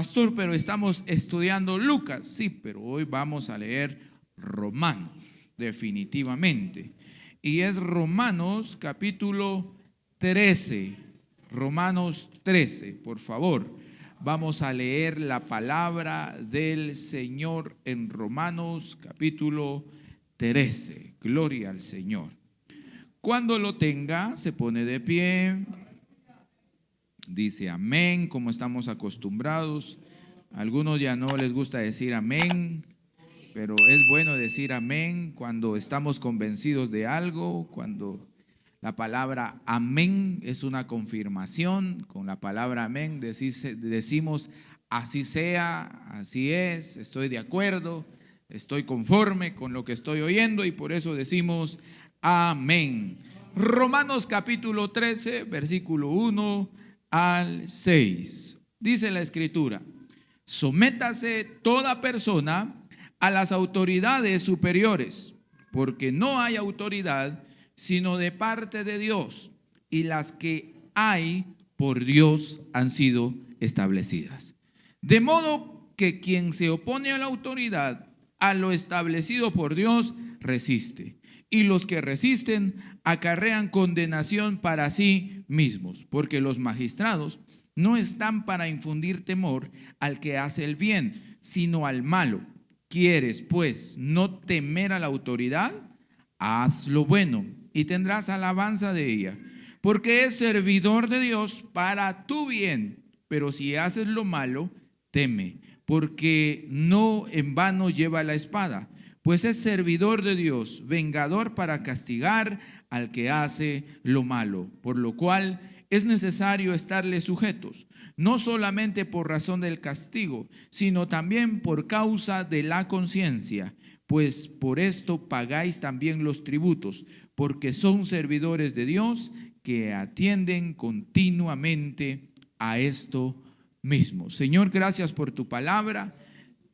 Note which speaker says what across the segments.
Speaker 1: pastor, pero estamos estudiando Lucas. Sí, pero hoy vamos a leer Romanos, definitivamente. Y es Romanos capítulo 13. Romanos 13, por favor. Vamos a leer la palabra del Señor en Romanos capítulo 13. Gloria al Señor. Cuando lo tenga, se pone de pie. Dice amén, como estamos acostumbrados. A algunos ya no les gusta decir amén, pero es bueno decir amén cuando estamos convencidos de algo, cuando la palabra amén es una confirmación. Con la palabra amén decimos así sea, así es, estoy de acuerdo, estoy conforme con lo que estoy oyendo y por eso decimos amén. Romanos capítulo 13, versículo 1 al 6. Dice la escritura: sométase toda persona a las autoridades superiores, porque no hay autoridad sino de parte de Dios, y las que hay por Dios han sido establecidas. De modo que quien se opone a la autoridad, a lo establecido por Dios, resiste, y los que resisten acarrean condenación para sí mismos, porque los magistrados no están para infundir temor al que hace el bien, sino al malo. ¿Quieres, pues, no temer a la autoridad? Haz lo bueno y tendrás alabanza de ella, porque es servidor de Dios para tu bien. Pero si haces lo malo, teme, porque no en vano lleva la espada, pues es servidor de Dios, vengador para castigar al que hace lo malo, por lo cual es necesario estarle sujetos, no solamente por razón del castigo, sino también por causa de la conciencia, pues por esto pagáis también los tributos, porque son servidores de Dios que atienden continuamente a esto mismo. Señor, gracias por tu palabra.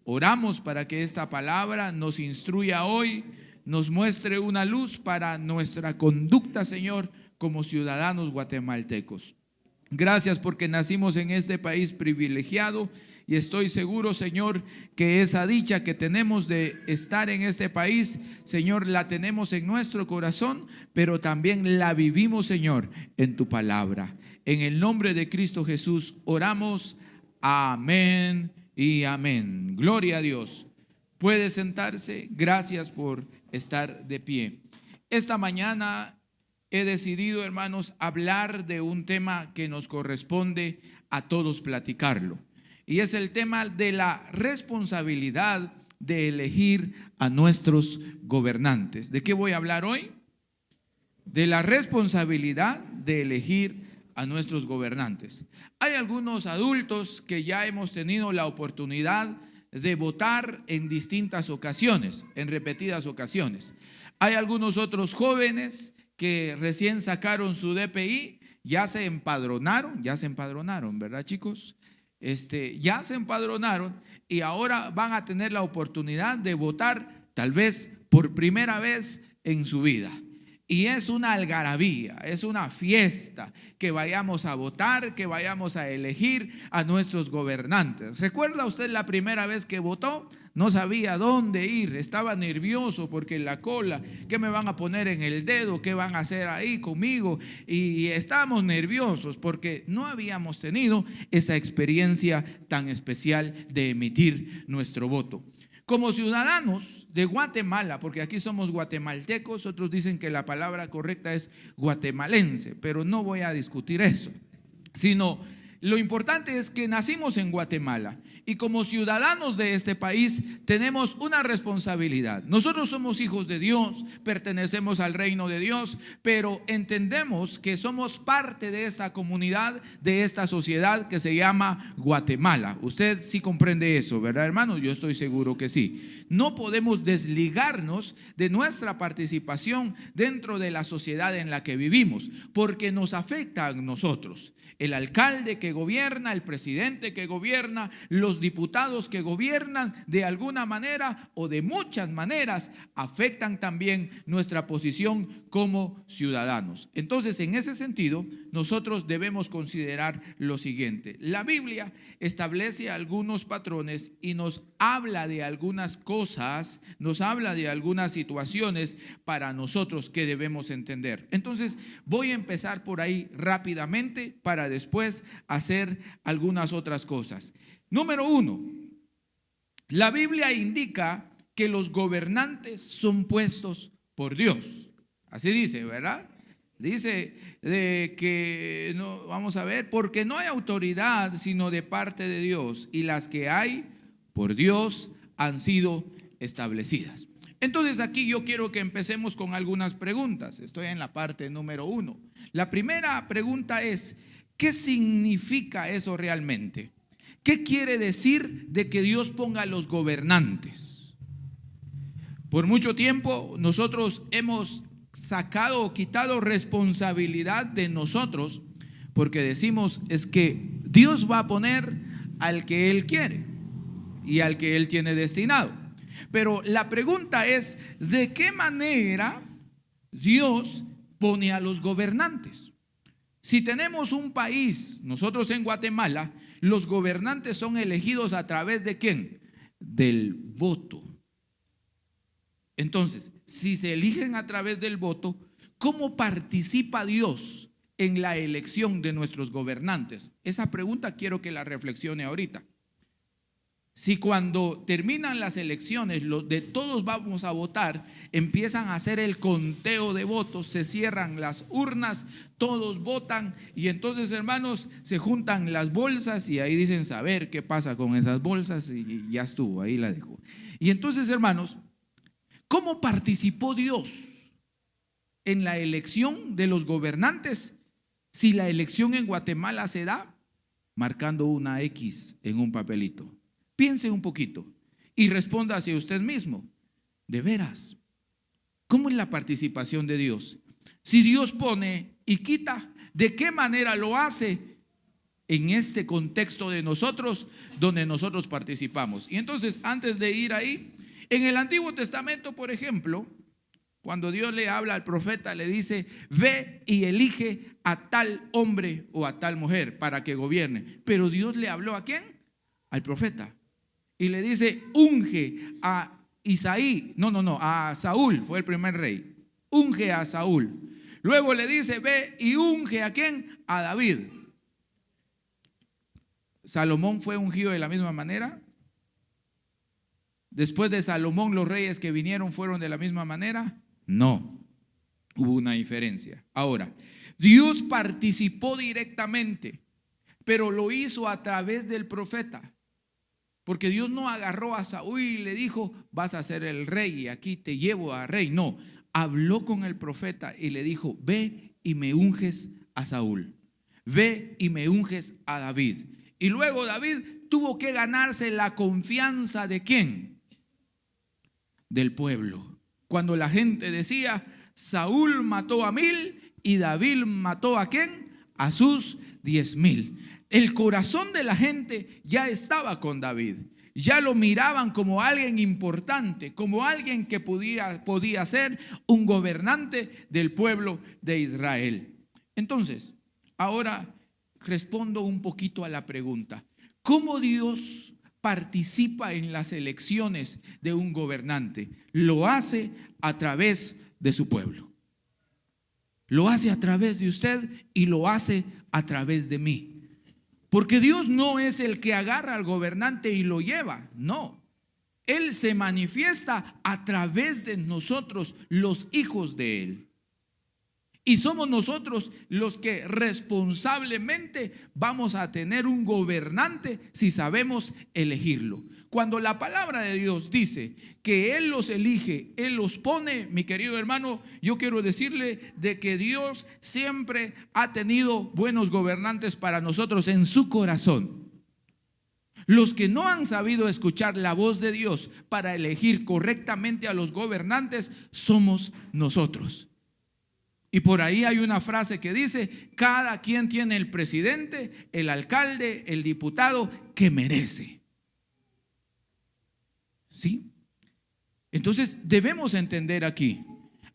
Speaker 1: Oramos para que esta palabra nos instruya hoy, nos muestre una luz para nuestra conducta, Señor, como ciudadanos guatemaltecos. Gracias porque nacimos en este país privilegiado y estoy seguro, Señor, que esa dicha que tenemos de estar en este país, Señor, la tenemos en nuestro corazón, pero también la vivimos, Señor, en tu palabra. En el nombre de Cristo Jesús oramos. Amén y amén. Gloria a Dios. Puede sentarse. Gracias por estar de pie. Esta mañana he decidido, hermanos, hablar de un tema que nos corresponde a todos platicarlo. Y es el tema de la responsabilidad de elegir a nuestros gobernantes. ¿De qué voy a hablar hoy? De la responsabilidad de elegir a nuestros gobernantes. Hay algunos adultos que ya hemos tenido la oportunidad de votar en distintas ocasiones, en repetidas ocasiones. Hay algunos otros jóvenes que recién sacaron su DPI, ya se empadronaron, ¿verdad, chicos? Ya se empadronaron y ahora van a tener la oportunidad de votar tal vez por primera vez en su vida. Y es una algarabía, es una fiesta que vayamos a votar, que vayamos a elegir a nuestros gobernantes. ¿Recuerda usted la primera vez que votó? No sabía dónde ir, estaba nervioso porque la cola, ¿qué me van a poner en el dedo? ¿Qué van a hacer ahí conmigo? Y estábamos nerviosos porque no habíamos tenido esa experiencia tan especial de emitir nuestro voto. Como ciudadanos de Guatemala, porque aquí somos guatemaltecos, otros dicen que la palabra correcta es guatemalense, pero no voy a discutir eso, sino lo importante es que nacimos en Guatemala y como ciudadanos de este país tenemos una responsabilidad. Nosotros somos hijos de Dios, pertenecemos al reino de Dios, pero entendemos que somos parte de esta comunidad, de esta sociedad que se llama Guatemala. Usted sí comprende eso, ¿verdad, hermano? Yo estoy seguro que sí. No podemos desligarnos de nuestra participación dentro de la sociedad en la que vivimos, porque nos afecta a nosotros. El alcalde que gobierna, el presidente que gobierna, los diputados que gobiernan, de alguna manera o de muchas maneras afectan también nuestra posición como ciudadanos. Entonces, en ese sentido, nosotros debemos considerar lo siguiente. La Biblia establece algunos patrones y nos habla de algunas cosas, nos habla de algunas situaciones para nosotros que debemos entender. Entonces, voy a empezar por ahí rápidamente para después hacer algunas otras cosas. Número 1, la Biblia indica que los gobernantes son puestos por Dios. Así dice, ¿verdad? Dice de que, no, vamos a ver, porque no hay autoridad sino de parte de Dios, y las que hay por Dios han sido establecidas. Entonces aquí yo quiero que empecemos con algunas preguntas. Estoy en la parte número 1. La primera pregunta es, ¿qué significa eso realmente? ¿Qué quiere decir de que Dios ponga a los gobernantes? Por mucho tiempo nosotros hemos sacado o quitado responsabilidad de nosotros, porque decimos es que Dios va a poner al que Él quiere y al que Él tiene destinado. Pero la pregunta es, ¿de qué manera Dios pone a los gobernantes? Si tenemos un país, nosotros en Guatemala, los gobernantes son elegidos a través de ¿quién? Del voto. Entonces, si se eligen a través del voto, ¿cómo participa Dios en la elección de nuestros gobernantes? Esa pregunta quiero que la reflexione ahorita. Si cuando terminan las elecciones, los de todos vamos a votar, empiezan a hacer el conteo de votos, se cierran las urnas, todos votan y entonces, hermanos, se juntan las bolsas y ahí dicen saber qué pasa con esas bolsas y ya estuvo, ahí la dejo. Y entonces, hermanos, ¿cómo participó Dios en la elección de los gobernantes? Si la elección en Guatemala se da marcando una X en un papelito. Piense un poquito y responda hacia usted mismo. De veras, ¿cómo es la participación de Dios? Si Dios pone y quita, ¿de qué manera lo hace en este contexto de nosotros donde nosotros participamos? Y entonces, antes de ir ahí, en el Antiguo Testamento, por ejemplo, cuando Dios le habla al profeta, le dice, ve y elige a tal hombre o a tal mujer para que gobierne. Pero Dios le habló ¿a quién? Al profeta. Y le dice, unge a Isaí, a Saúl, fue el primer rey. Unge a Saúl. Luego le dice, ve y unge ¿a quién? A David. ¿Salomón fue ungido de la misma manera? Después de Salomón, los reyes que vinieron fueron de la misma manera. No, hubo una diferencia. Ahora, Dios participó directamente, pero lo hizo a través del profeta. Porque Dios no agarró a Saúl y le dijo, vas a ser el rey y aquí te llevo a rey. No, habló con el profeta y le dijo, ve y me unges a Saúl. Ve y me unges a David. Y luego David tuvo que ganarse la confianza ¿de quién? Del pueblo. Cuando la gente decía, Saúl mató a 1000 y David mató ¿a quién? A sus 10,000. El corazón de la gente ya estaba con David. Ya lo miraban como alguien importante, como alguien que podía ser un gobernante del pueblo de Israel. Entonces, ahora respondo un poquito a la pregunta. ¿Cómo Dios participa en las elecciones de un gobernante? Lo hace a través de su pueblo. Lo hace a través de usted y lo hace a través de mí. Porque Dios no es el que agarra al gobernante y lo lleva, no. Él se manifiesta a través de nosotros, los hijos de Él. Y somos nosotros los que responsablemente vamos a tener un gobernante si sabemos elegirlo. Cuando la palabra de Dios dice que Él los elige, Él los pone, mi querido hermano, yo quiero decirle de que Dios siempre ha tenido buenos gobernantes para nosotros en su corazón. Los que no han sabido escuchar la voz de Dios para elegir correctamente a los gobernantes somos nosotros. Y por ahí hay una frase que dice, cada quien tiene el presidente, el alcalde, el diputado que merece. ¿Sí? Entonces debemos entender aquí,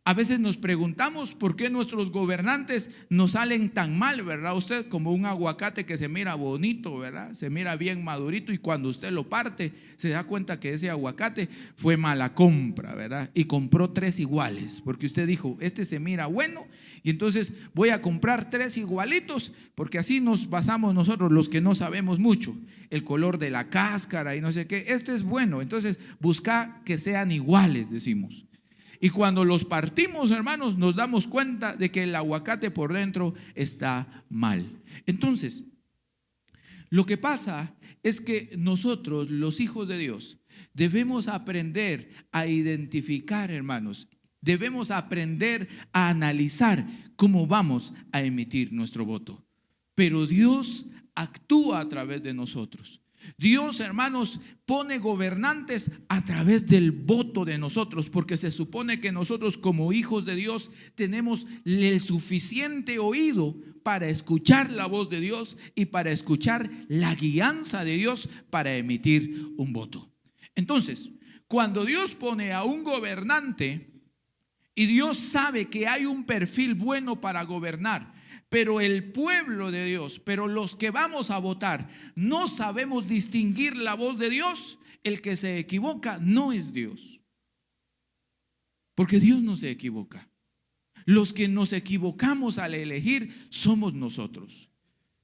Speaker 1: A veces nos preguntamos por qué nuestros gobernantes nos salen tan mal, ¿verdad? Usted como un aguacate que se mira bonito, ¿verdad? Se mira bien madurito y cuando usted lo parte se da cuenta que ese aguacate fue mala compra, ¿verdad? Y compró 3 iguales porque usted dijo, este se mira bueno y entonces voy a comprar 3 igualitos porque así nos basamos nosotros los que no sabemos mucho. El color de la cáscara y no sé qué, este es bueno, entonces busca que sean iguales, decimos. Y cuando los partimos, hermanos, nos damos cuenta de que el aguacate por dentro está mal. Entonces, lo que pasa es que nosotros, los hijos de Dios, debemos aprender a identificar, hermanos. Debemos aprender a analizar cómo vamos a emitir nuestro voto. Pero Dios actúa a través de nosotros. Dios, hermanos, pone gobernantes a través del voto de nosotros, porque se supone que nosotros como hijos de Dios tenemos el suficiente oído para escuchar la voz de Dios y para escuchar la guianza de Dios para emitir un voto. Entonces, cuando Dios pone a un gobernante y Dios sabe que hay un perfil bueno para gobernar, pero el pueblo de Dios, pero los que vamos a votar, no sabemos distinguir la voz de Dios, el que se equivoca no es Dios. Porque Dios no se equivoca. Los que nos equivocamos al elegir somos nosotros.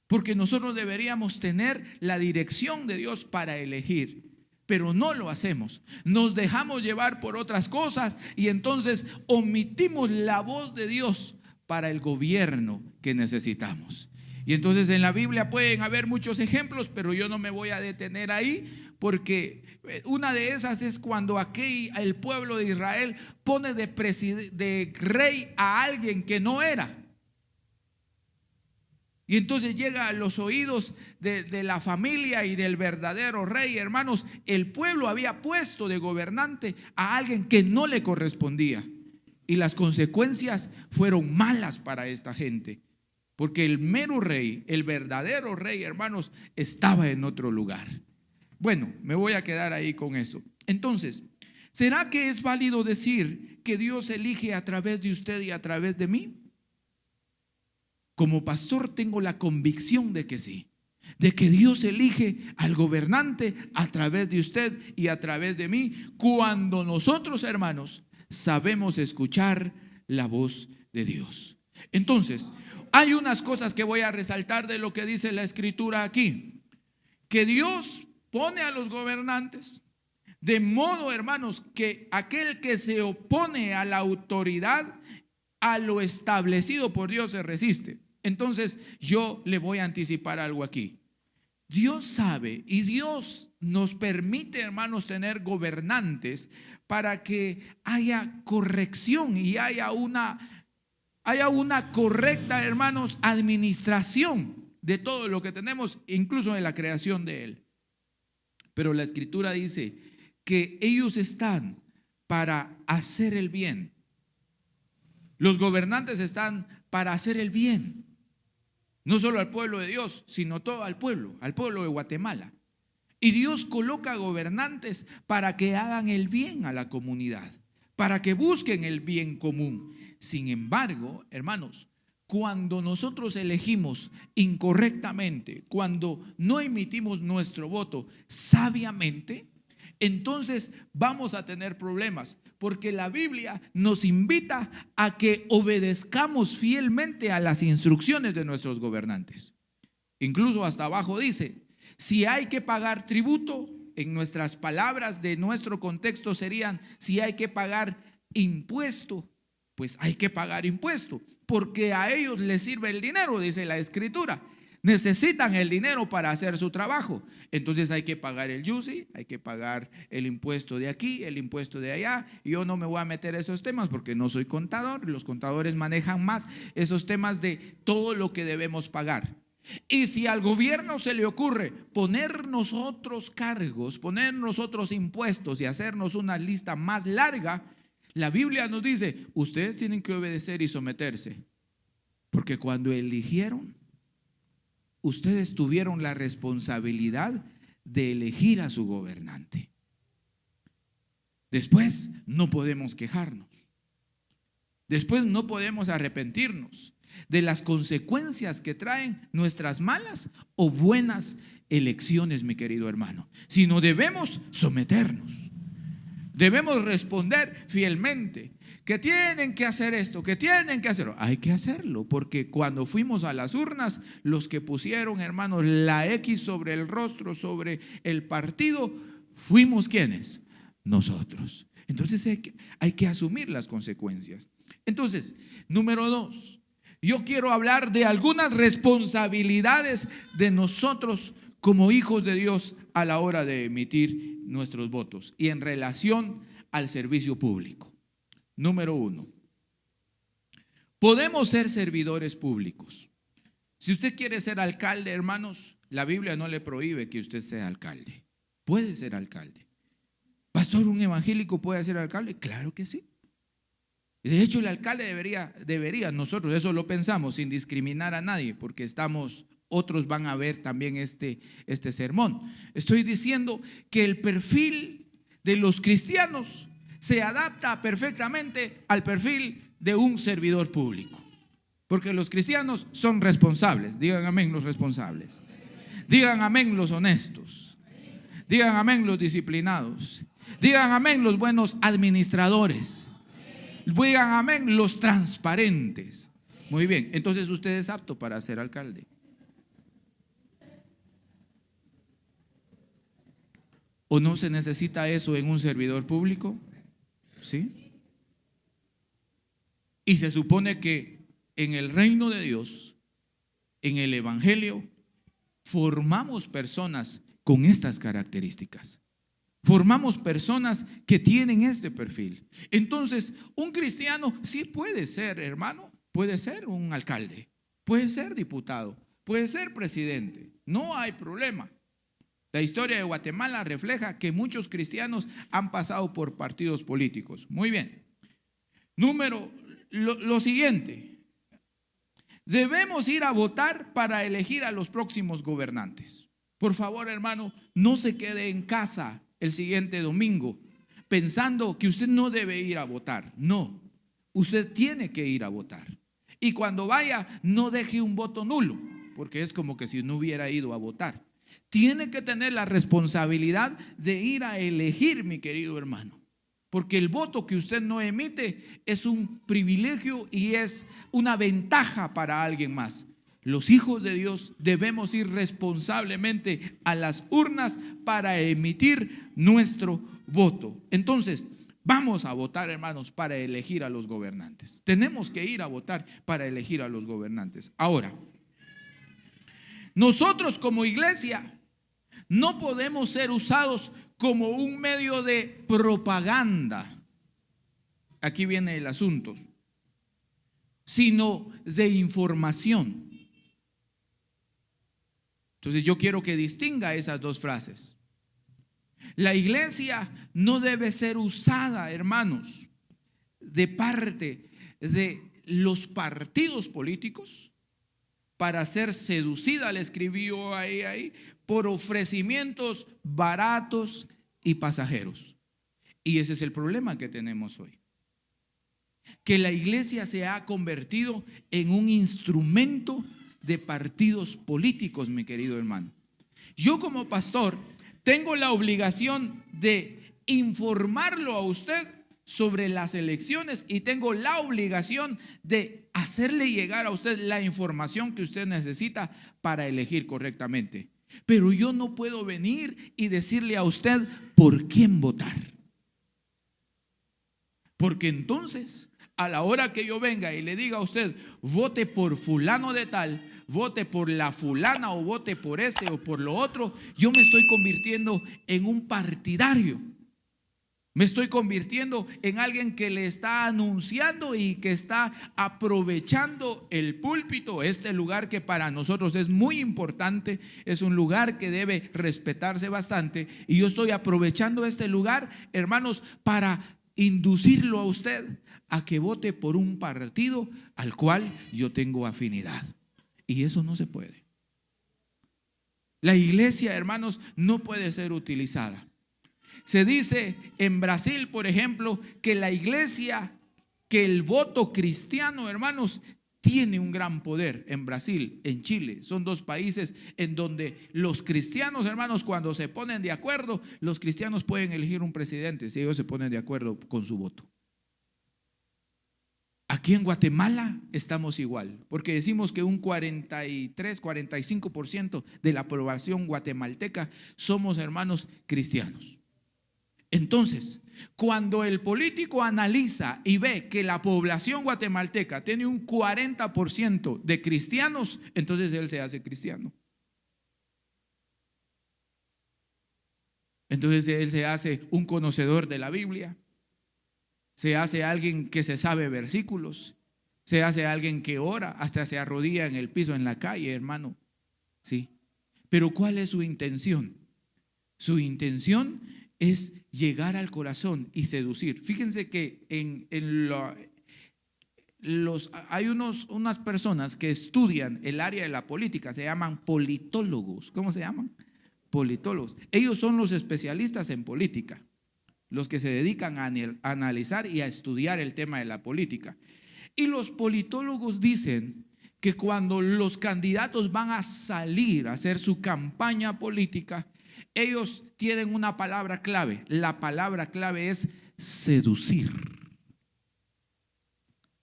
Speaker 1: Porque nosotros deberíamos tener la dirección de Dios para elegir. Pero no lo hacemos. Nos dejamos llevar por otras cosas y entonces omitimos la voz de Dios para el gobierno que necesitamos. Y entonces en la Biblia pueden haber muchos ejemplos, pero yo no me voy a detener ahí, porque una de esas es cuando aquí el pueblo de Israel pone de rey a alguien que no era. Y entonces llega a los oídos de la familia y del verdadero rey, hermanos, el pueblo había puesto de gobernante a alguien que no le correspondía. Y las consecuencias fueron malas para esta gente, porque el mero rey, el verdadero rey, hermanos, estaba en otro lugar. Bueno, me voy a quedar ahí con eso. Entonces, ¿será que es válido decir que Dios elige a través de usted y a través de mí? Como pastor tengo la convicción de que sí, de que Dios elige al gobernante a través de usted y a través de mí, cuando nosotros, hermanos, sabemos escuchar la voz de Dios. Entonces, hay unas cosas que voy a resaltar de lo que dice la escritura aquí, que Dios pone a los gobernantes de modo, hermanos, que aquel que se opone a la autoridad, a lo establecido por Dios, se resiste. Entonces yo le voy a anticipar algo aquí. Dios sabe y Dios nos permite, hermanos, tener gobernantes para que haya corrección y haya una correcta, hermanos, administración de todo lo que tenemos, incluso en la creación de Él. Pero la escritura dice que ellos están para hacer el bien. Los gobernantes están para hacer el bien. No solo al pueblo de Dios, sino todo al pueblo de Guatemala. Y Dios coloca gobernantes para que hagan el bien a la comunidad, para que busquen el bien común. Sin embargo, hermanos, cuando nosotros elegimos incorrectamente, cuando no emitimos nuestro voto sabiamente, entonces vamos a tener problemas, porque la Biblia nos invita a que obedezcamos fielmente a las instrucciones de nuestros gobernantes. Incluso hasta abajo dice, si hay que pagar tributo, en nuestras palabras de nuestro contexto serían, si hay que pagar impuesto, pues hay que pagar impuesto, porque a ellos les sirve el dinero, dice la escritura. Necesitan el dinero para hacer su trabajo. Entonces hay que pagar el YUSI, hay que pagar el impuesto de aquí, el impuesto de allá. Yo no me voy a meter a esos temas porque no soy contador. Los contadores manejan más esos temas de todo lo que debemos pagar. Y si al gobierno se le ocurre ponernos otros cargos, ponernos otros impuestos y hacernos una lista más larga, la Biblia nos dice, ustedes tienen que obedecer y someterse, porque cuando eligieron, ustedes tuvieron la responsabilidad de elegir a su gobernante. Después no podemos quejarnos. Después no podemos arrepentirnos de las consecuencias que traen nuestras malas o buenas elecciones, mi querido hermano, sino debemos someternos. Debemos responder fielmente. Que tienen que hacer esto, que tienen que hacerlo. Hay que hacerlo, porque cuando fuimos a las urnas, los que pusieron, hermanos, la X sobre el rostro, sobre el partido, fuimos ¿quiénes? Nosotros. Entonces hay que asumir las consecuencias. Entonces, número 2, yo quiero hablar de algunas responsabilidades de nosotros como hijos de Dios a la hora de emitir nuestros votos y en relación al servicio público. Número 1, podemos ser servidores públicos. Si usted quiere ser alcalde, hermanos, la Biblia no le prohíbe que usted sea alcalde. Puede ser alcalde. ¿Pastor, un evangélico puede ser alcalde? Claro que sí. De hecho, el alcalde debería, nosotros eso lo pensamos sin discriminar a nadie, porque otros van a ver también este sermón. Estoy diciendo que el perfil de los cristianos se adapta perfectamente al perfil de un servidor público, porque los cristianos son responsables. Digan amén los responsables. Digan amén los honestos. Digan amén los disciplinados. Digan amén los buenos administradores. Digan amén los transparentes. Muy bien, entonces usted es apto para ser alcalde. ¿O no se necesita eso en un servidor público? ¿Sí? Y se supone que en el reino de Dios, en el evangelio, formamos personas con estas características. Formamos personas que tienen este perfil. Entonces, un cristiano sí puede ser, hermano, puede ser un alcalde, puede ser diputado, puede ser presidente. No hay problema. La historia de Guatemala refleja que muchos cristianos han pasado por partidos políticos. Muy bien. Lo siguiente. Debemos ir a votar para elegir a los próximos gobernantes. Por favor, hermano, no se quede en casa el siguiente domingo pensando que usted no debe ir a votar. No, usted tiene que ir a votar. Y cuando vaya, no deje un voto nulo, porque es como que si no hubiera ido a votar. Tiene que tener la responsabilidad de ir a elegir, mi querido hermano, porque el voto que usted no emite es un privilegio y es una ventaja para alguien más. Los hijos de Dios debemos ir responsablemente a las urnas para emitir nuestro voto. Entonces, vamos a votar, hermanos, para elegir a los gobernantes. Tenemos que ir a votar para elegir a los gobernantes. Ahora, nosotros como iglesia no podemos ser usados como un medio de propaganda. Aquí viene el asunto, sino de información. Entonces yo quiero que distinga esas dos frases. La iglesia no debe ser usada, hermanos, de parte de los partidos políticos para ser seducida, le escribió ahí, por ofrecimientos baratos y pasajeros. Y ese es el problema que tenemos hoy. Que la iglesia se ha convertido en un instrumento de partidos políticos, mi querido hermano. Yo como pastor tengo la obligación de informarlo a usted sobre las elecciones y tengo la obligación de hacerle llegar a usted la información que usted necesita para elegir correctamente. Pero yo no puedo venir y decirle a usted por quién votar. Porque entonces, a la hora que yo venga y le diga a usted, vote por fulano de tal, vote por la fulana o vote por este o por lo otro, yo me estoy convirtiendo en un partidario. Me estoy convirtiendo en alguien que le está anunciando y que está aprovechando el púlpito, este lugar que para nosotros es muy importante, es un lugar que debe respetarse bastante. Y yo estoy aprovechando este lugar, hermanos, para inducirlo a usted a que vote por un partido al cual yo tengo afinidad. Y eso no se puede. La iglesia, hermanos, no puede ser utilizada. Se dice en Brasil, por ejemplo, que la iglesia que el voto cristiano, hermanos, tiene un gran poder en Brasil, en Chile. Son dos países en donde los cristianos, hermanos, cuando se ponen de acuerdo, los cristianos pueden elegir un presidente si ellos se ponen de acuerdo con su voto. Aquí en Guatemala estamos igual, porque decimos que un 43, 45% de la población guatemalteca somos, hermanos, cristianos. Entonces, cuando el político analiza y ve que la población guatemalteca tiene un 40% de cristianos, entonces él se hace cristiano. Entonces él se hace un conocedor de la Biblia, se hace alguien que se sabe versículos, se hace alguien que ora, hasta se arrodilla en el piso en la calle, hermano. Sí. Pero ¿cuál es su intención? Su intención es llegar al corazón y seducir. Fíjense que hay unas personas que estudian el área de la política, se llaman politólogos. ¿Cómo se llaman? Politólogos. Ellos son los especialistas en política, los que se dedican a analizar y a estudiar el tema de la política. Y los politólogos dicen que cuando los candidatos van a salir a hacer su campaña política, ellos tienen una palabra clave. La palabra clave es seducir.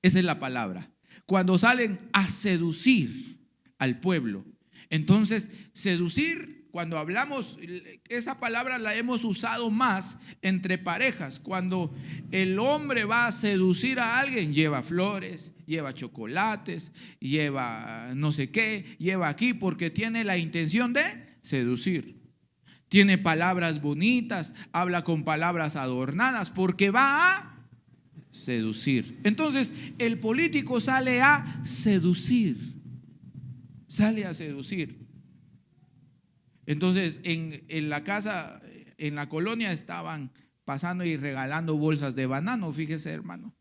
Speaker 1: Esa es la palabra. Cuando salen a seducir al pueblo. Entonces, seducir, cuando hablamos, esa palabra la hemos usado más entre parejas. Cuando el hombre va a seducir a alguien, lleva flores, lleva chocolates, lleva no sé qué, lleva aquí, porque tiene la intención de seducir. Tiene palabras bonitas, habla con palabras adornadas, porque va a seducir. Entonces, el político sale a seducir. Sale a seducir. Entonces, en la casa, en la colonia, estaban pasando y regalando bolsas de banano. Fíjese, hermano.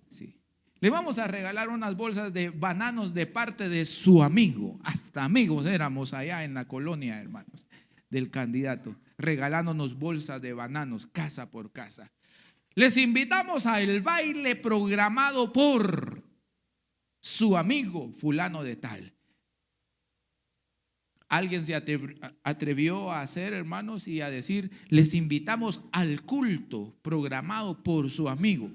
Speaker 1: Sí. Le vamos a regalar unas bolsas de bananos de parte de su amigo. Hasta amigos éramos allá en la colonia, hermanos, del candidato, regalándonos bolsas de bananos casa por casa. Les invitamos al baile programado por su amigo fulano de tal. Alguien se atrevió a hacer, hermanos, y a decir: les invitamos al culto programado por su amigo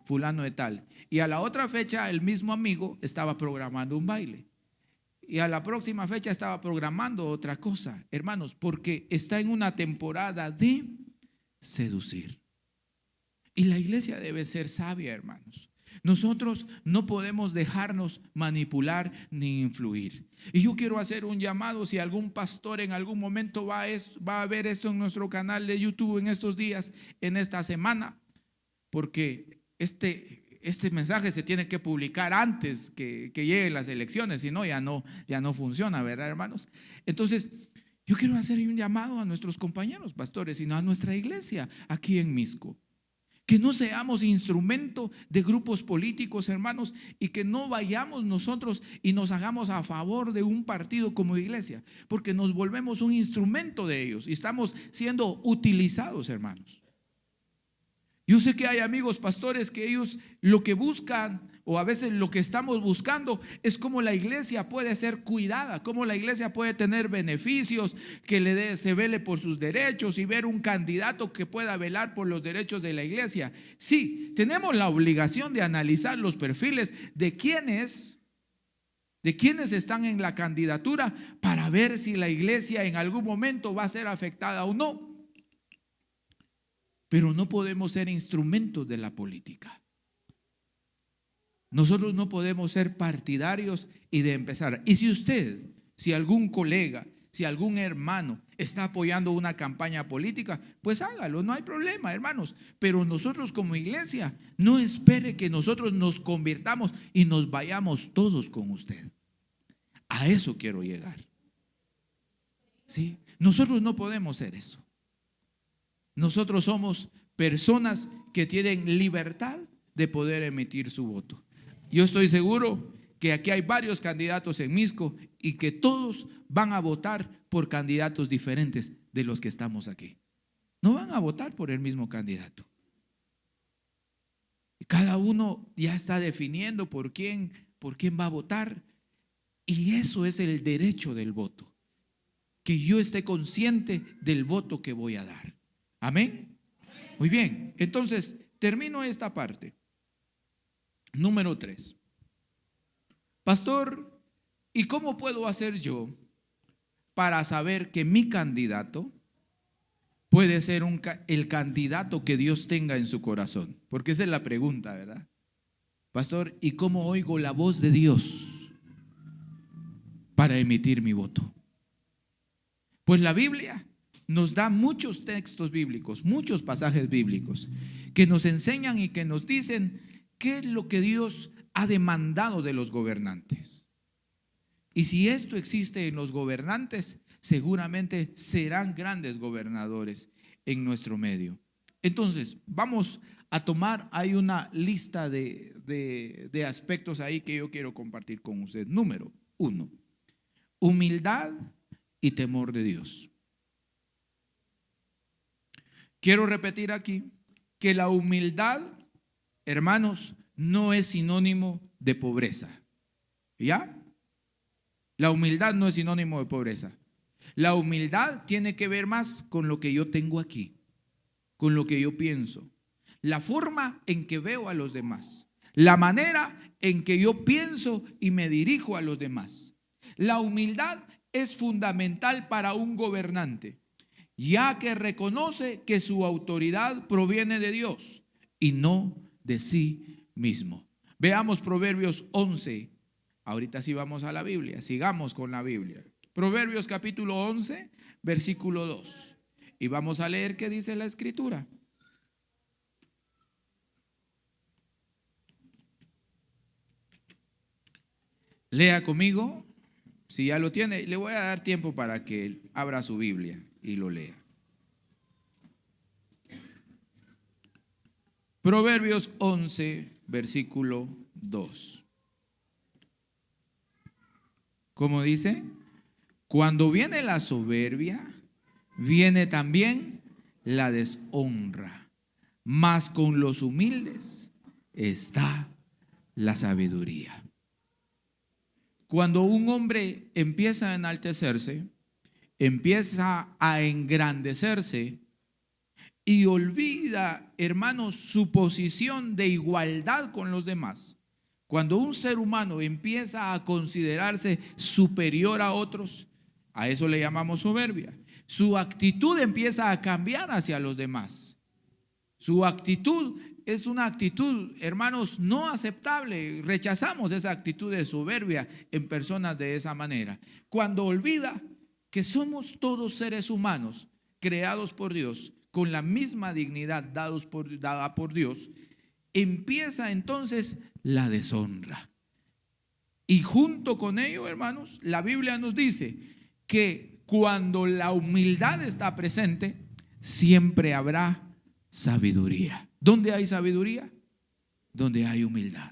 Speaker 1: fulano de tal. Y a la otra fecha el mismo amigo estaba programando un baile. Y a la próxima fecha estaba programando otra cosa, hermanos, porque está en una temporada de seducir. Y la iglesia debe ser sabia, hermanos. Nosotros no podemos dejarnos manipular ni influir. Y yo quiero hacer un llamado: si algún pastor en algún momento va a ver esto en nuestro canal de YouTube en estos días, en esta semana, porque este mensaje se tiene que publicar antes que lleguen las elecciones, si no, ya no funciona, ¿verdad, hermanos? Entonces, yo quiero hacer un llamado a nuestros compañeros pastores y a nuestra iglesia aquí en Mixco. Que no seamos instrumento de grupos políticos, hermanos, y que no vayamos nosotros y nos hagamos a favor de un partido como iglesia, porque nos volvemos un instrumento de ellos y estamos siendo utilizados, hermanos. Yo sé que hay amigos pastores que ellos lo que buscan, o a veces lo que estamos buscando, es cómo la iglesia puede ser cuidada, cómo la iglesia puede tener beneficios, que se vele por sus derechos y ver un candidato que pueda velar por los derechos de la iglesia. Sí, tenemos la obligación de analizar los perfiles de quienes están en la candidatura para ver si la iglesia en algún momento va a ser afectada o no. Pero no podemos ser instrumentos de la política. Nosotros no podemos ser partidarios y de empezar. Y si algún colega, si algún hermano está apoyando una campaña política, pues hágalo, no hay problema, hermanos. Pero nosotros como iglesia, no espere que nosotros nos convirtamos y nos vayamos todos con usted. A eso quiero llegar. ¿Sí? Nosotros no podemos ser eso. Nosotros somos personas que tienen libertad de poder emitir su voto. Yo estoy seguro que aquí hay varios candidatos en Mixco y que todos van a votar por candidatos diferentes de los que estamos aquí. No van a votar por el mismo candidato. Cada uno ya está definiendo por quién va a votar. Y eso es el derecho del voto. Que yo esté consciente del voto que voy a dar. Amén. Muy bien. Entonces, termino esta parte. Número 3. Pastor, ¿y cómo puedo hacer yo para saber que mi candidato puede ser el candidato que Dios tenga en su corazón? Porque esa es la pregunta, ¿verdad? Pastor, ¿y cómo oigo la voz de Dios para emitir mi voto? Pues la Biblia nos da muchos textos bíblicos, muchos pasajes bíblicos que nos enseñan y que nos dicen qué es lo que Dios ha demandado de los gobernantes. Y si esto existe en los gobernantes, seguramente serán grandes gobernadores en nuestro medio. Entonces, vamos a tomar, hay una lista de aspectos ahí que yo quiero compartir con usted. Número 1, humildad y temor de Dios. Quiero repetir aquí que la humildad, hermanos, no es sinónimo de pobreza. ¿Ya? La humildad no es sinónimo de pobreza. La humildad tiene que ver más con lo que yo tengo aquí, con lo que yo pienso, la forma en que veo a los demás, la manera en que yo pienso y me dirijo a los demás. La humildad es fundamental para un gobernante, ya que reconoce que su autoridad proviene de Dios y no de sí mismo. Veamos Proverbios 11. Ahorita sí vamos a la Biblia, sigamos con la Biblia. Proverbios capítulo 11, versículo 2. Y vamos a leer qué dice la Escritura. Lea conmigo. Si ya lo tiene, le voy a dar tiempo para que abra su Biblia y lo lea. Proverbios 11, versículo 2. ¿Cómo dice? Cuando viene la soberbia, viene también la deshonra, mas con los humildes está la sabiduría. Cuando un hombre empieza a enaltecerse, empieza a engrandecerse y olvida, hermanos, su posición de igualdad con los demás. Cuando un ser humano empieza a considerarse superior a otros, a eso le llamamos soberbia. Su actitud empieza a cambiar hacia los demás. Su actitud es una actitud, hermanos, no aceptable. Rechazamos esa actitud de soberbia en personas de esa manera. Cuando olvida que somos todos seres humanos creados por Dios, con la misma dignidad dada por Dios, empieza entonces la deshonra. Y junto con ello, hermanos, la Biblia nos dice que cuando la humildad está presente, siempre habrá sabiduría. ¿Dónde hay sabiduría? Donde hay humildad.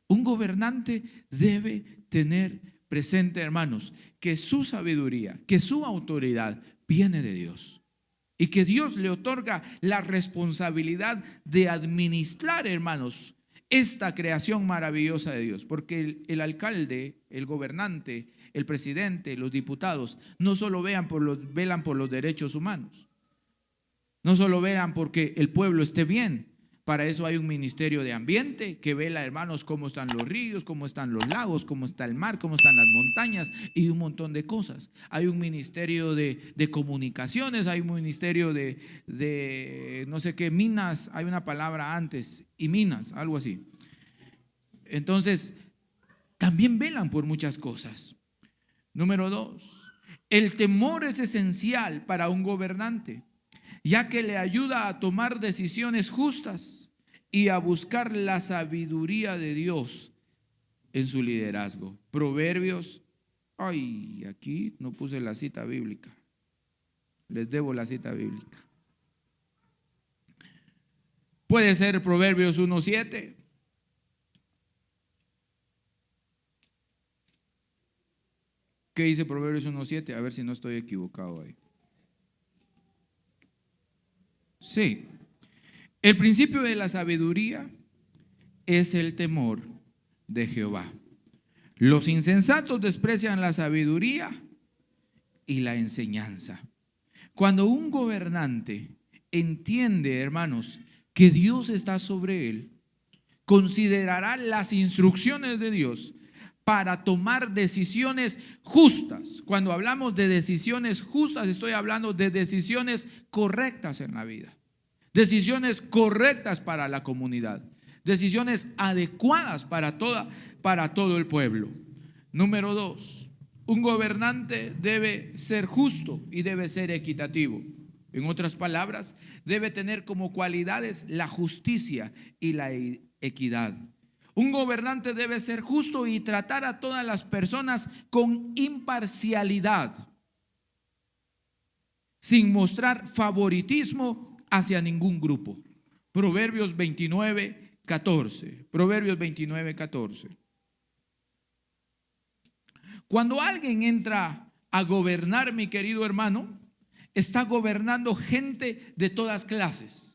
Speaker 1: Un gobernante debe tener presente, hermanos, que su sabiduría, que su autoridad viene de Dios y que Dios le otorga la responsabilidad de administrar, hermanos, esta creación maravillosa de Dios. Porque el alcalde, el gobernante, el presidente, los diputados no solo velan por los derechos humanos, no solo velan porque el pueblo esté bien. Para eso hay un ministerio de ambiente que vela, hermanos, cómo están los ríos, cómo están los lagos, cómo está el mar, cómo están las montañas y un montón de cosas. Hay un ministerio de comunicaciones, hay un ministerio de no sé qué, minas, hay una palabra antes, y minas, algo así. Entonces, también velan por muchas cosas. Número 2, el temor es esencial para un gobernante, ya que le ayuda a tomar decisiones justas y a buscar la sabiduría de Dios en su liderazgo. Proverbios, aquí no puse la cita bíblica, les debo la cita bíblica. Puede ser Proverbios 1:7. ¿Qué dice Proverbios 1:7? A ver si no estoy equivocado ahí. Sí, el principio de la sabiduría es el temor de Jehová. Los insensatos desprecian la sabiduría y la enseñanza. Cuando un gobernante entiende, hermanos, que Dios está sobre él, considerará las instrucciones de Dios para tomar decisiones justas. Cuando hablamos de decisiones justas, estoy hablando de decisiones correctas en la vida, decisiones correctas para la comunidad, decisiones adecuadas para todo el pueblo. Número 2, un gobernante debe ser justo y debe ser equitativo. En otras palabras, debe tener como cualidades la justicia y la equidad. Un gobernante debe ser justo y tratar a todas las personas con imparcialidad, sin mostrar favoritismo hacia ningún grupo. Proverbios 29:14. Proverbios 29:14. Cuando alguien entra a gobernar, mi querido hermano, está gobernando gente de todas clases.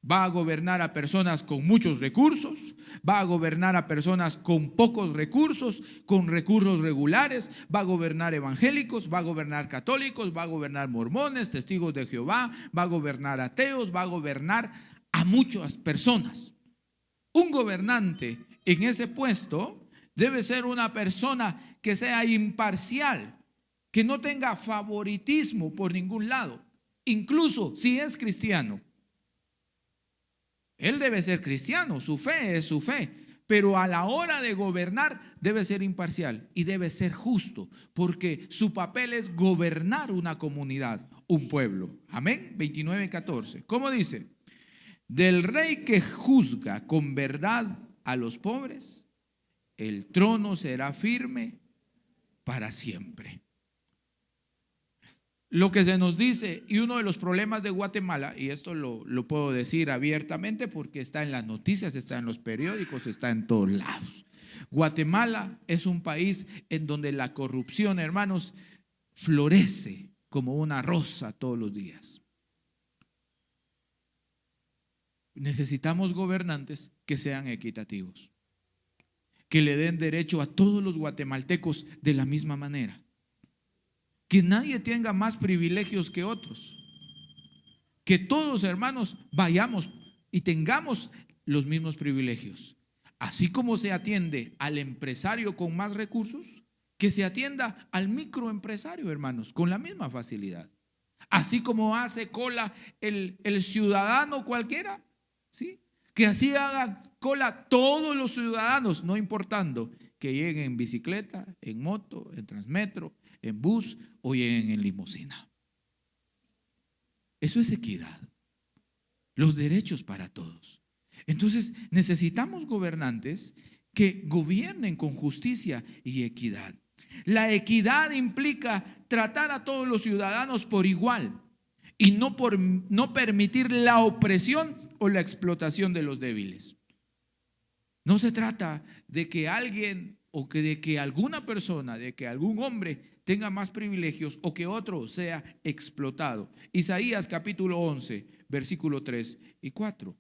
Speaker 1: Va a gobernar a personas con muchos recursos, va a gobernar a personas con pocos recursos, con recursos regulares, va a gobernar evangélicos, va a gobernar católicos, va a gobernar mormones, testigos de Jehová, va a gobernar ateos, va a gobernar a muchas personas. Un gobernante en ese puesto debe ser una persona que sea imparcial, que no tenga favoritismo por ningún lado, incluso si es cristiano. Él debe ser cristiano, su fe es su fe, pero a la hora de gobernar debe ser imparcial y debe ser justo, porque su papel es gobernar una comunidad, un pueblo. Amén. 29:14. ¿Cómo dice? Del rey que juzga con verdad a los pobres, el trono será firme para siempre. Lo que se nos dice, y uno de los problemas de Guatemala, y esto lo puedo decir abiertamente porque está en las noticias, está en los periódicos, está en todos lados. Guatemala es un país en donde la corrupción, hermanos, florece como una rosa todos los días. Necesitamos gobernantes que sean equitativos, que le den derecho a todos los guatemaltecos de la misma manera. Que nadie tenga más privilegios que otros. Que todos, hermanos, vayamos y tengamos los mismos privilegios. Así como se atiende al empresario con más recursos, que se atienda al microempresario, hermanos, con la misma facilidad. Así como hace cola el ciudadano cualquiera, ¿sí? Que así hagan cola todos los ciudadanos, no importando que lleguen en bicicleta, en moto, en Transmetro, en bus o lleguen en limusina. Eso es equidad. Los derechos para todos. Entonces necesitamos gobernantes que gobiernen con justicia y equidad. La equidad implica tratar a todos los ciudadanos por igual y no permitir la opresión o la explotación de los débiles. No se trata de que alguien o que de que alguna persona, de que algún hombre tenga más privilegios o que otro sea explotado. Isaías capítulo 11, versículo 3 y 4.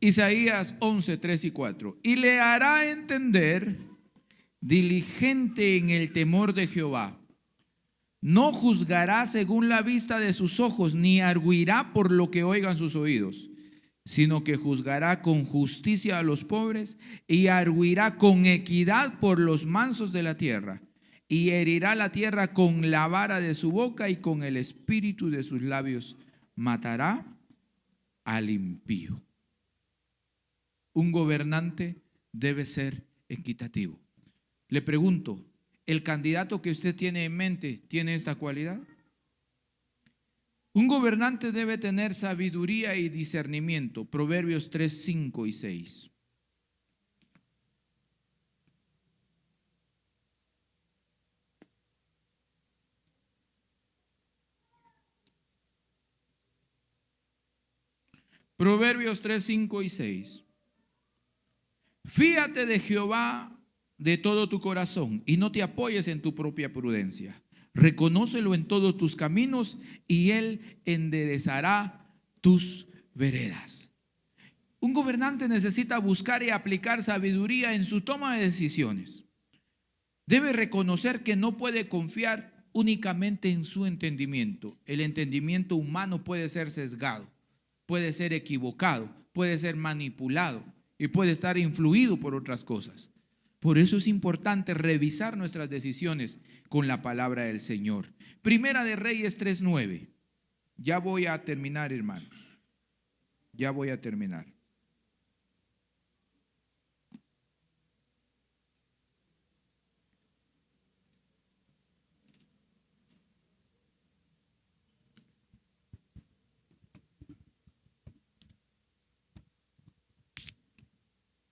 Speaker 1: Isaías 11, 3 y 4. Y le hará entender, diligente en el temor de Jehová. No juzgará según la vista de sus ojos, ni arguirá por lo que oigan sus oídos, sino que juzgará con justicia a los pobres y arguirá con equidad por los mansos de la tierra. Y herirá la tierra con la vara de su boca y con el espíritu de sus labios matará al impío. Un gobernante debe ser equitativo. Le pregunto, ¿el candidato que usted tiene en mente tiene esta cualidad? Un gobernante debe tener sabiduría y discernimiento. Proverbios 3, 5 y 6. Proverbios 3, 5 y 6. Fíate de Jehová de todo tu corazón y no te apoyes en tu propia prudencia. Reconócelo en todos tus caminos y Él enderezará tus veredas. Un gobernante necesita buscar y aplicar sabiduría en su toma de decisiones. Debe reconocer que no puede confiar únicamente en su entendimiento. El entendimiento humano puede ser sesgado, puede ser equivocado, puede ser manipulado y puede estar influido por otras cosas. Por eso es importante revisar nuestras decisiones con la palabra del Señor. Primera de Reyes 3:9. Ya voy a terminar, hermanos. Ya voy a terminar.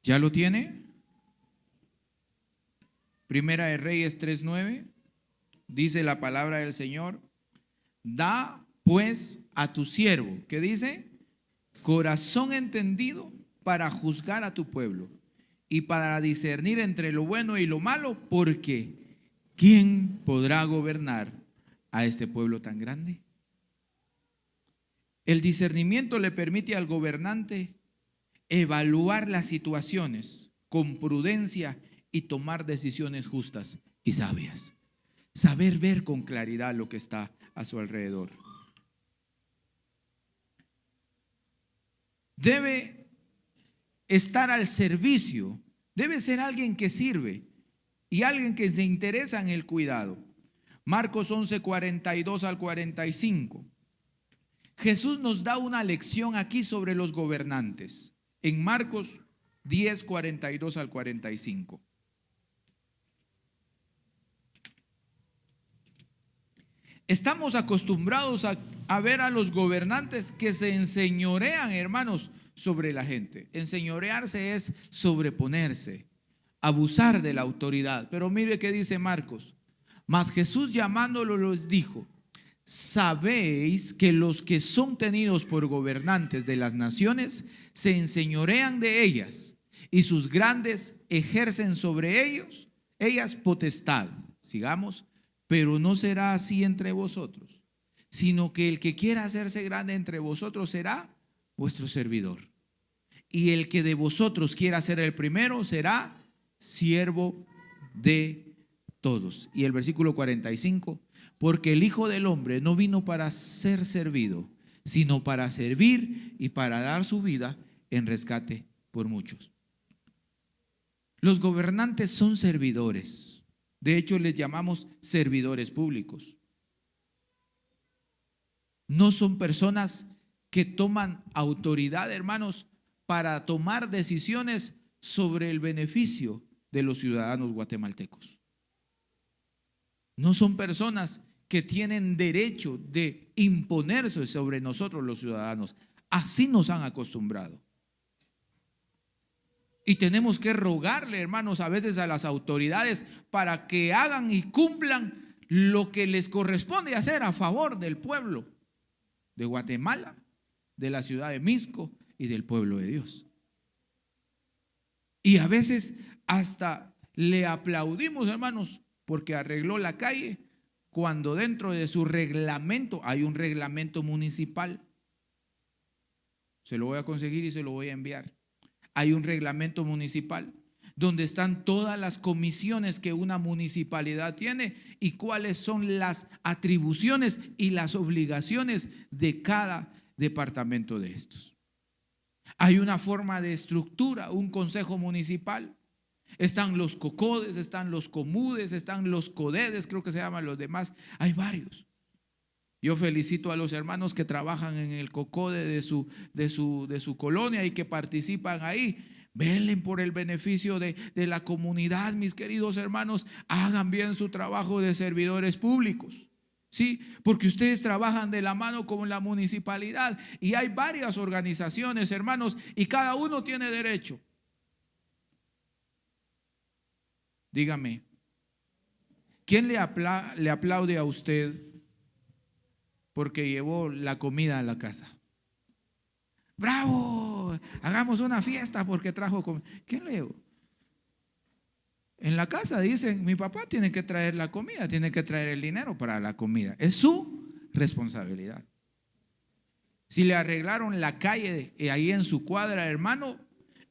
Speaker 1: ¿Ya lo tiene? Primera de Reyes 3:9. Dice la palabra del Señor: da pues a tu siervo, ¿qué dice? Corazón entendido para juzgar a tu pueblo y para discernir entre lo bueno y lo malo, porque ¿quién podrá gobernar a este pueblo tan grande? El discernimiento le permite al gobernante evaluar las situaciones con prudencia y tomar decisiones justas y sabias. Saber ver con claridad lo que está a su alrededor. Debe estar al servicio, debe ser alguien que sirve y alguien que se interesa en el cuidado. Marcos 11, 42 al 45. Jesús nos da una lección aquí sobre los gobernantes. En Marcos 10, 42 al 45. Estamos acostumbrados a ver a los gobernantes que se enseñorean, hermanos, sobre la gente. Enseñorearse es sobreponerse, abusar de la autoridad. Pero mire qué dice Marcos. Mas Jesús llamándolo les dijo: sabéis que los que son tenidos por gobernantes de las naciones se enseñorean de ellas, y sus grandes ejercen sobre ellas potestad. Sigamos. Pero no será así entre vosotros, sino que el que quiera hacerse grande entre vosotros será vuestro servidor. Y el que de vosotros quiera ser el primero será siervo de todos. Y el versículo 45, porque el Hijo del Hombre no vino para ser servido, sino para servir y para dar su vida en rescate por muchos. Los gobernantes son servidores. De hecho, les llamamos servidores públicos. No son personas que toman autoridad, hermanos, para tomar decisiones sobre el beneficio de los ciudadanos guatemaltecos. No son personas que tienen derecho de imponerse sobre nosotros los ciudadanos. Así nos han acostumbrado. Y tenemos que rogarle, hermanos, a veces a las autoridades para que hagan y cumplan lo que les corresponde hacer a favor del pueblo de Guatemala, de la ciudad de Mixco y del pueblo de Dios. Y a veces hasta le aplaudimos, hermanos, porque arregló la calle, cuando dentro de su reglamento hay un reglamento municipal. Se lo voy a conseguir y se lo voy a enviar. Hay un reglamento municipal donde están todas las comisiones que una municipalidad tiene y cuáles son las atribuciones y las obligaciones de cada departamento de estos. Hay una forma de estructura, un consejo municipal. Están los cocodes, están los comudes, están los codedes, creo que se llaman los demás. Hay varios. Yo felicito a los hermanos que trabajan en el COCODE de su colonia y que participan ahí. Velen por el beneficio de la comunidad, mis queridos hermanos. Hagan bien su trabajo de servidores públicos. Sí, porque ustedes trabajan de la mano con la municipalidad y hay varias organizaciones, hermanos, y cada uno tiene derecho. Dígame, ¿quién le aplaude a usted porque llevó la comida a la casa? bravo, hagamos una fiesta porque trajo comida. ¿Qué leo? En la casa dicen, mi papá tiene que traer la comida, tiene que traer el dinero para la comida. Es su responsabilidad. Si le arreglaron la calle ahí en su cuadra, hermano,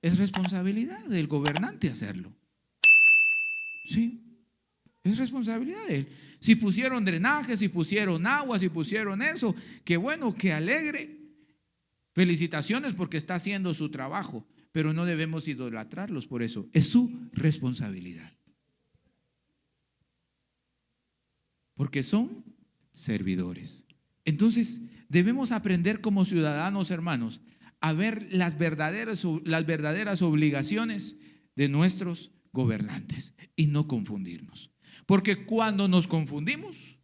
Speaker 1: es responsabilidad del gobernante hacerlo. Sí, es responsabilidad de él. Si pusieron drenaje, si pusieron agua, si pusieron eso, qué bueno, qué alegre. Felicitaciones porque está haciendo su trabajo, pero no debemos idolatrarlos por eso. Es su responsabilidad. Porque son servidores. Entonces, debemos aprender como ciudadanos, hermanos, a ver las verdaderas obligaciones de nuestros gobernantes y no confundirnos. Porque cuando nos confundimos,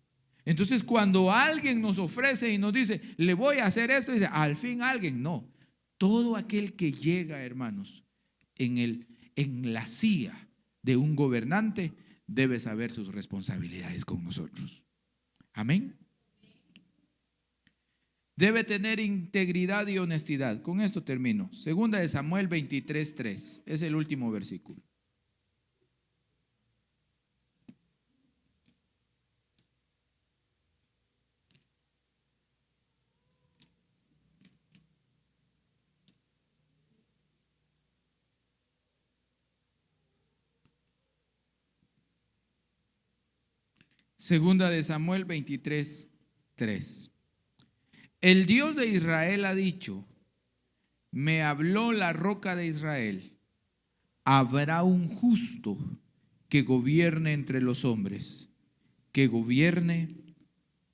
Speaker 1: entonces cuando alguien nos ofrece y nos dice, le voy a hacer esto, dice, al fin alguien, no. Todo aquel que llega, hermanos, en la silla de un gobernante, debe saber sus responsabilidades con nosotros. Amén. Debe tener integridad y honestidad. Con esto termino. Segunda de Samuel 23:3. Es el último versículo. Segunda de Samuel 23:3. El Dios de Israel ha dicho, me habló la roca de Israel, habrá un justo que gobierne entre los hombres, que gobierne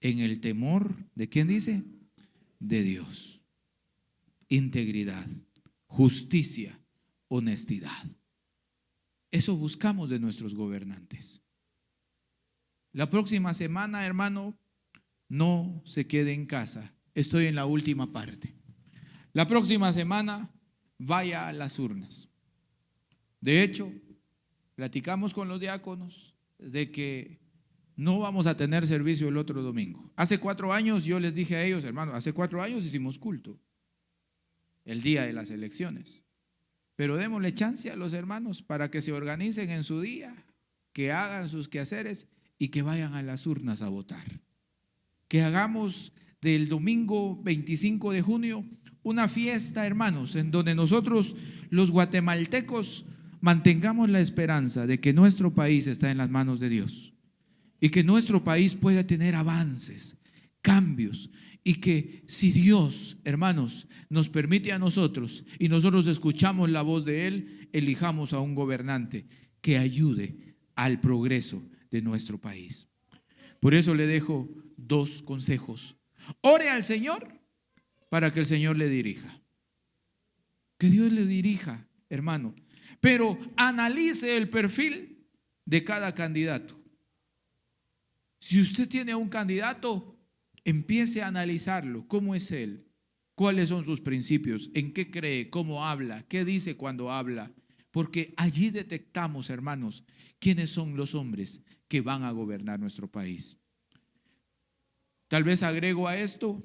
Speaker 1: en el temor, ¿de quién dice? De Dios. Integridad, justicia, honestidad. Eso buscamos de nuestros gobernantes. La próxima semana, hermano, no se quede en casa. Estoy en la última parte. La próxima semana vaya a las urnas. De hecho, platicamos con los diáconos de que no vamos a tener servicio el otro domingo. Hace 4 años yo les dije a ellos, hermanos, hace 4 años hicimos culto el día de las elecciones. Pero démosle chance a los hermanos para que se organicen en su día, que hagan sus quehaceres y que vayan a las urnas a votar. Que hagamos del domingo 25 de junio una fiesta, hermanos, en donde nosotros los guatemaltecos mantengamos la esperanza de que nuestro país está en las manos de Dios y que nuestro país pueda tener avances, cambios, y que si Dios, hermanos, nos permite a nosotros y nosotros escuchamos la voz de Él, elijamos a un gobernante que ayude al progreso de nuestro país. Por eso le dejo 2 consejos. Ore al Señor para que el Señor le dirija. Que Dios le dirija, hermano. Pero analice el perfil de cada candidato. Si usted tiene un candidato, empiece a analizarlo. ¿Cómo es él? ¿Cuáles son sus principios? ¿En qué cree? ¿Cómo habla? ¿Qué dice cuando habla? Porque allí detectamos, hermanos, quiénes son los hombres que van a gobernar nuestro país. Tal vez agrego a esto,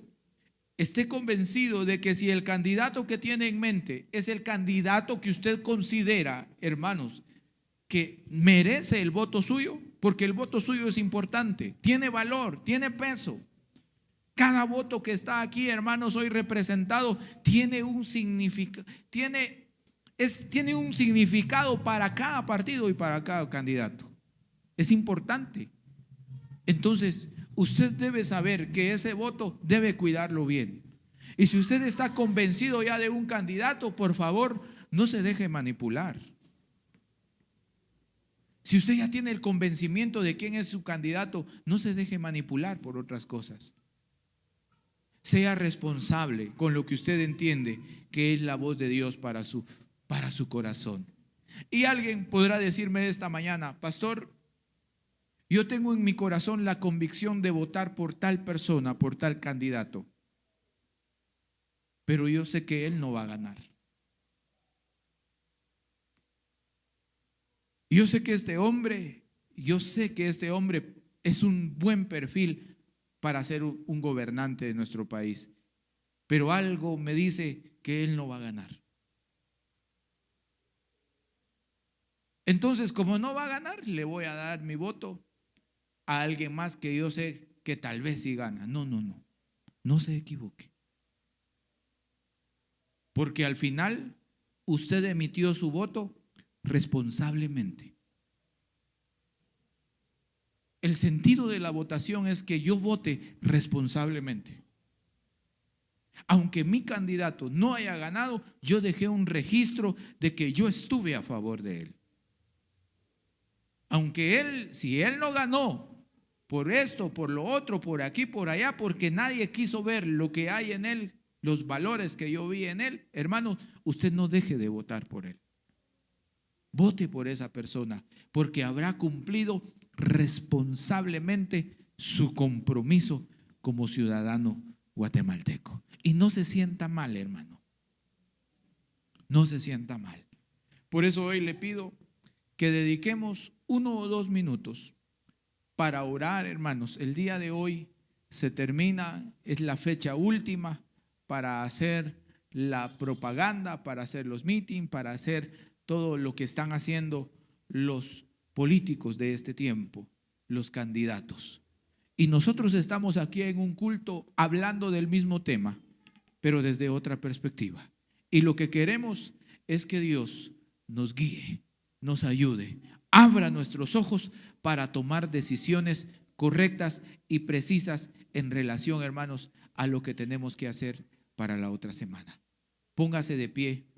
Speaker 1: esté convencido de que si el candidato que tiene en mente es el candidato que usted considera, hermanos, que merece el voto suyo, porque el voto suyo es importante, tiene valor, tiene peso. Cada voto que está aquí, hermanos, hoy representado, tiene un significado, tiene un significado para cada partido y para cada candidato. Es importante. Entonces, usted debe saber que ese voto debe cuidarlo bien. Y si usted está convencido ya de un candidato, por favor, no se deje manipular. Si usted ya tiene el convencimiento de quién es su candidato, no se deje manipular por otras cosas. Sea responsable con lo que usted entiende que es la voz de Dios para su corazón. Y alguien podrá decirme esta mañana, pastor, yo tengo en mi corazón la convicción de votar por tal persona, por tal candidato, pero yo sé que él no va a ganar. Yo sé que este hombre es un buen perfil para ser un gobernante de nuestro país, pero algo me dice que él no va a ganar. Entonces, como no va a ganar, le voy a dar mi voto a alguien más que yo sé que tal vez sí gana. No, no, no. No se equivoque. Porque al final usted emitió su voto responsablemente. El sentido de la votación es que yo vote responsablemente. Aunque mi candidato no haya ganado, yo dejé un registro de que yo estuve a favor de él. Aunque él, si él no ganó por esto, por lo otro, por aquí, por allá, porque nadie quiso ver lo que hay en él, los valores que yo vi en él, hermano, usted no deje de votar por él. Vote por esa persona, porque habrá cumplido responsablemente su compromiso como ciudadano guatemalteco. Y no se sienta mal, hermano. No se sienta mal. Por eso hoy le pido que dediquemos 1 o 2 minutos para orar, hermanos. El día de hoy se termina, es la fecha última para hacer la propaganda, para hacer los meetings, para hacer todo lo que están haciendo los políticos de este tiempo, los candidatos. Y nosotros estamos aquí en un culto hablando del mismo tema, pero desde otra perspectiva. Y lo que queremos es que Dios nos guíe, nos ayude, abra nuestros ojos para tomar decisiones correctas y precisas en relación, hermanos, a lo que tenemos que hacer para la otra semana. Póngase de pie.